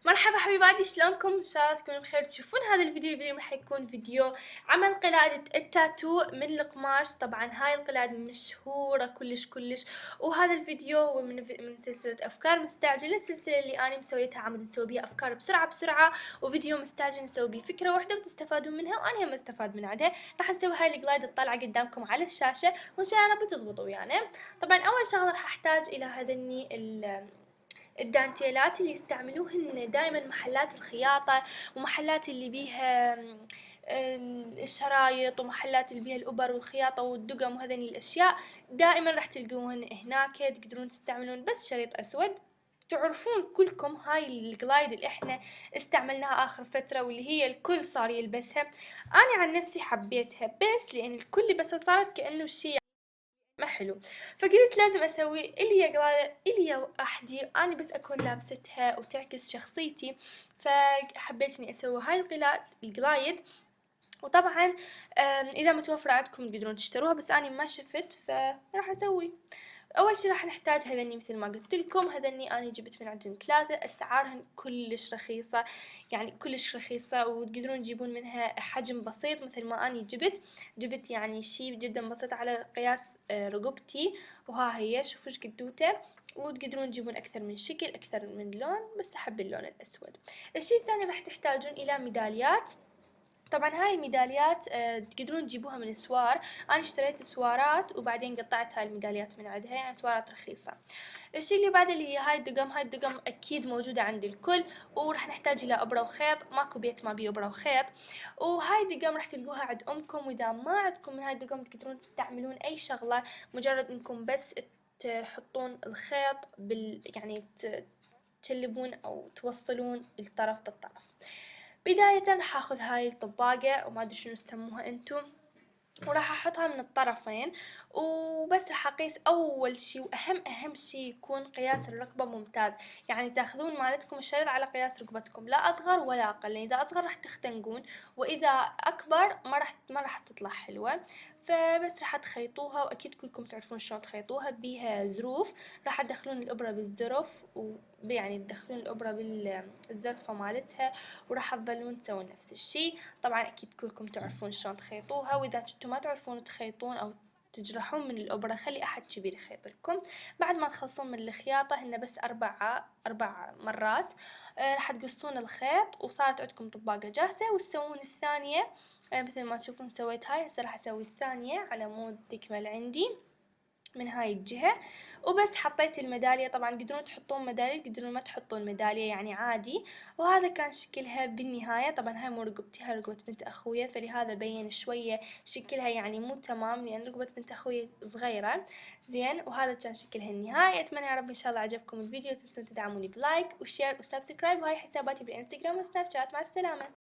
مرحبا حبيباتي، شلونكم؟ ان شاء الله تكونوا بخير. تشوفون هذا الفيديو راح يكون فيديو عمل قلادة التاتو من القماش. طبعا هاي القلادة مشهورة كلش، وهذا الفيديو هو من سلسلة افكار مستعجلة، السلسلة اللي انا مسويتها عمود نسوي بيها افكار بسرعة، وفيديو مستعجل نسوي بيه فكرة واحدة وتستفادون منها وانا هم استفاد من عندها. راح نسوي هاي القلايد الطالعة قدامكم على الشاشة، وان شاء الله رب تضبطوا ويانا. طبعا اول شغلة راح احتاج الى هذني الدانتيلات اللي يستعملوهن دائما محلات الخياطة، ومحلات اللي بيها الشرايط، ومحلات اللي بيها الأبر والخياطة والدقم وهذني الأشياء. دائما راح تلقوهن هناك، تقدرون تستعملون بس شريط أسود. تعرفون كلكم هاي القلايد اللي احنا استعملناها آخر فترة، واللي هي الكل صار يلبسها. أنا عن نفسي حبيتها بس لأن الكل لبسها صارت كأنه شي ما حلو، فقلت لازم اسوي اللي هي قلادة اللي هي وحدي انا بس اكون لابستها وتعكس شخصيتي. فحبيت اني اسوي هاي القلايد. وطبعا اذا متوفرة عندكم تقدرون تشتروها، بس انا ما شفت فراح اسوي. اول شي راح نحتاج هذني مثل ما قلت لكم. هذني انا جبت من عندهم 3، اسعارهن كلش رخيصة، يعني كلش رخيصة، وتقدرون تجيبون منها حجم بسيط مثل ما اني جبت يعني شي جدا بسيط على قياس رقبتي. وها هي شوفوا ايش قدوته. وتقدرون تجيبون اكثر من شكل، اكثر من لون، بس احب اللون الاسود. الشي الثاني راح تحتاجون الى ميداليات. طبعا هاي الميداليات تقدرون تجيبوها من سوار. انا اشتريت سوارات وبعدين قطعت هاي الميداليات من عندها، يعني سوارات رخيصة. الشي اللي بعده اللي هي هاي الدقم اكيد موجودة عند الكل. وراح نحتاج الى ابرة وخيط، ماكو بيت ما بيه ابرة وخيط. وهاي الدقم راح تلقوها عند امكم، واذا ما عندكم من هاي الدقم تقدرون تستعملون اي شغلة، مجرد انكم بس تحطون الخيط يعني تشلبون او توصلون الطرف بالطرف. بداية راح اخذ هاي الطباقة وما ادري شنو تسموها انتم، وراح احطها من الطرفين وبس. راح اقيس اول شي واهم شي يكون قياس الركبة ممتاز، يعني تاخذون مالتكم الشريط على قياس ركبتكم، لا اصغر ولا اقل، لان اذا اصغر راح تختنقون، واذا اكبر ما راح تطلع حلوة. فبس راح تخيطوها، واكيد كلكم تعرفون شلون تخيطوها بيها زروف. راح تدخلون الابرة بالزرف، يعني تدخلون الابرة بالزرفة مالتها، وراح تظلون تسوون نفس الشي. طبعا اكيد كلكم تعرفون شلون تخيطوها، واذا انتم ما تعرفون تخيطون او تجرحون من الابرة خلي احد كبير يخيط لكم. بعد ما تخلصون من الخياطة، هن بس اربع مرات، راح تقصون الخيط وصارت عندكم طباقة جاهزة، وتسوون الثانية. مثل ما تشوفون سويت هاي، هسه راح اسوي الثانية على مود تكمل عندي من هاي الجهة. وبس حطيت الميدالية. طبعا تقدرون تحطون ميدالية، تقدرون ما تحطون ميدالية، يعني عادي. وهذا كان شكلها بالنهاية. طبعا هاي مو رقبتي، هاي رقبة بنت اخويا، فلهذا بين شوية شكلها يعني مو تمام، لان رقبة بنت اخويا صغيرة. زين، وهذا كان شكلها النهائي. اتمنى يا رب ان شاء الله عجبكم الفيديو. تنسون تدعموني بلايك وشير وسبسكرايب، وهاي حساباتي بالانستغرام وسناب شات. مع السلامة.